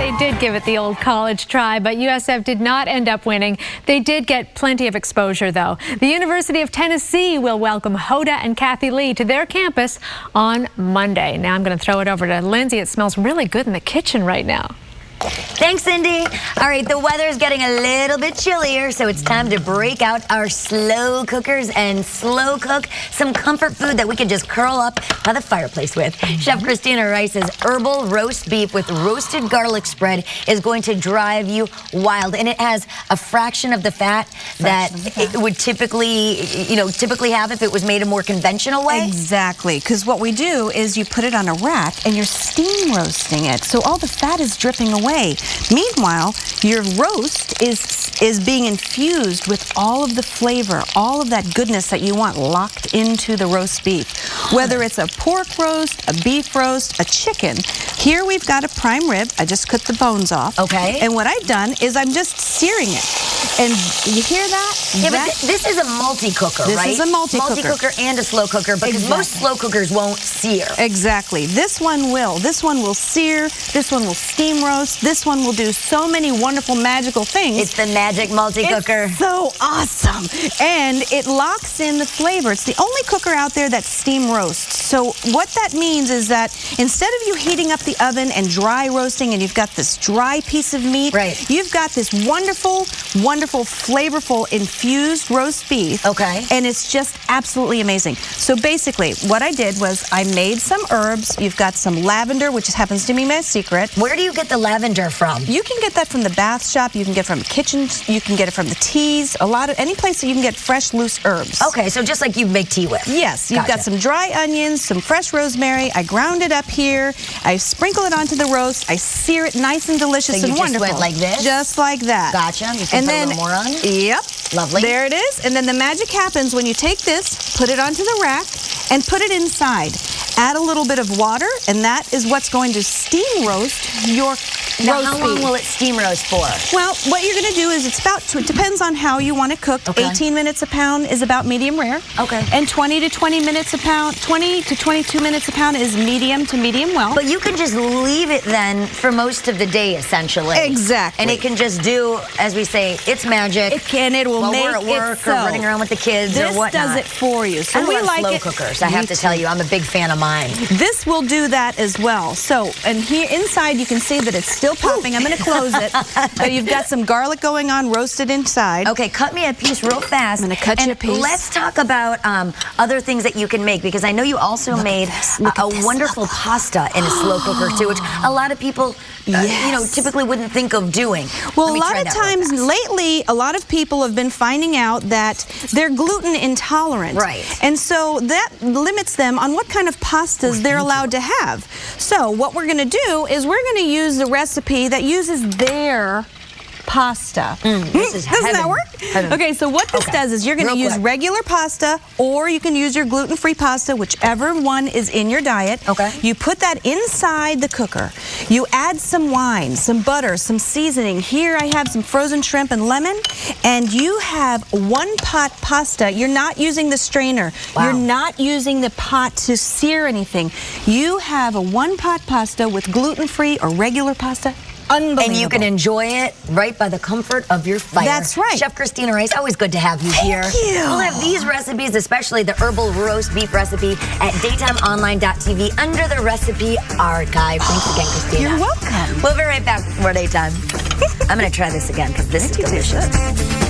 They did give it the old college try, but USF did not end up winning. They did get plenty of exposure, though. The University of Tennessee will welcome Hoda and Kathy Lee to their campus on Monday. Now I'm going to throw it over to Lindsay. It smells really good in the kitchen right now. Thanks, Cindy. All right, the weather's getting a little bit chillier, so it's time to break out our slow cookers and slow cook some comfort food that we can just curl up by the fireplace with. Chef Kristina Rice's herbal roast beef with roasted garlic spread is going to drive you wild, and it has a fraction of the fat that it would typically have if it was made a more conventional way. Exactly, because what we do is you put it on a rack and you're steam roasting it, so all the fat is dripping away. Meanwhile, your roast is being infused with all of the flavor, all of that goodness that you want locked into the roast beef. Whether it's a pork roast, a beef roast, a chicken. Here we've got a prime rib. I just cut the bones off. Okay. And what I've done is I'm just searing it. And you hear that? Yeah, but this is a multi-cooker, right? This is a multi-cooker. Multi-cooker and a slow cooker, because most slow cookers won't sear. Exactly. This one will. This one will sear. This one will steam roast. This one will do so many wonderful, magical things. It's the magic multi-cooker. It's so awesome. And it locks in the flavor. It's the only cooker out there that steam roasts. So what that means is that instead of you heating up the oven and dry roasting and you've got this dry piece of meat, you've got this wonderful, wonderful, flavorful infused roast beef. Okay. And it's just absolutely amazing. So basically, what I did was I made some herbs. You've got some lavender, which happens to be my secret. Where do you get the lavender from? You can get that from the bath shop. You can get it from the kitchen. You can get it from the teas. Any place that you can get fresh, loose herbs. Okay, so just like you make tea with. Yes. You've got some dry onions, some fresh rosemary. I ground it up here. I sprinkle it onto the roast. I sear it nice and delicious and wonderful. Just went like this? Just like that. Gotcha. You can put a little more on? Yep. Lovely. There it is. And then the magic happens when you take this, put it onto the rack, and put it inside. Add a little bit of water, and that is what's going to steam roast your roast beef. How long will it steam roast for? Well, what you're going to do is it depends on how you want it cooked. Okay. 18 minutes a pound is about medium rare. Okay. And 20 to 22 minutes a pound is medium to medium well. But you can just leave it then for most of the day, essentially. Exactly. And it can just do, as we say, it's magic. It can. It will while make we're at work it so. or running around with the kids or whatnot. This does it for you. So we like slow it. cookers. I have to tell you, I'm a big fan of mine. This will do that as well. So, and here inside you can see that it's still popping. I'm going to close it. But you've got some garlic going on, roasted inside. Okay, cut me a piece real fast. I'm going to cut you a piece. Let's talk about other things that you can make, because I know you also made a wonderful pasta in a slow cooker too, which a lot of people, typically wouldn't think of doing. Well, a lot of times lately, a lot of people have been finding out that they're gluten intolerant. Right. And so that limits them on what kind of pastas they're allowed to have. So what we're going to do is we're going to use the recipe that uses their pasta. This is Doesn't that work? Okay, so what this does is you're going to use regular pasta, or you can use your gluten-free pasta, whichever one is in your diet. Okay. You put that inside the cooker. You add some wine, some butter, some seasoning. Here I have some frozen shrimp and lemon, and you have one pot pasta. You're not using the strainer. Wow. You're not using the pot to sear anything. You have a one-pot pasta with gluten-free or regular pasta. Unbelievable. And you can enjoy it right by the comfort of your fire. That's right. Chef Kristina Rice, always good to have you here. Thank you. We'll have these recipes, especially the herbal roast beef recipe, at daytimeonline.tv under the recipe archive. Thanks again, Kristina. You're welcome. We'll be right back for Daytime. I'm going to try this again because this is delicious.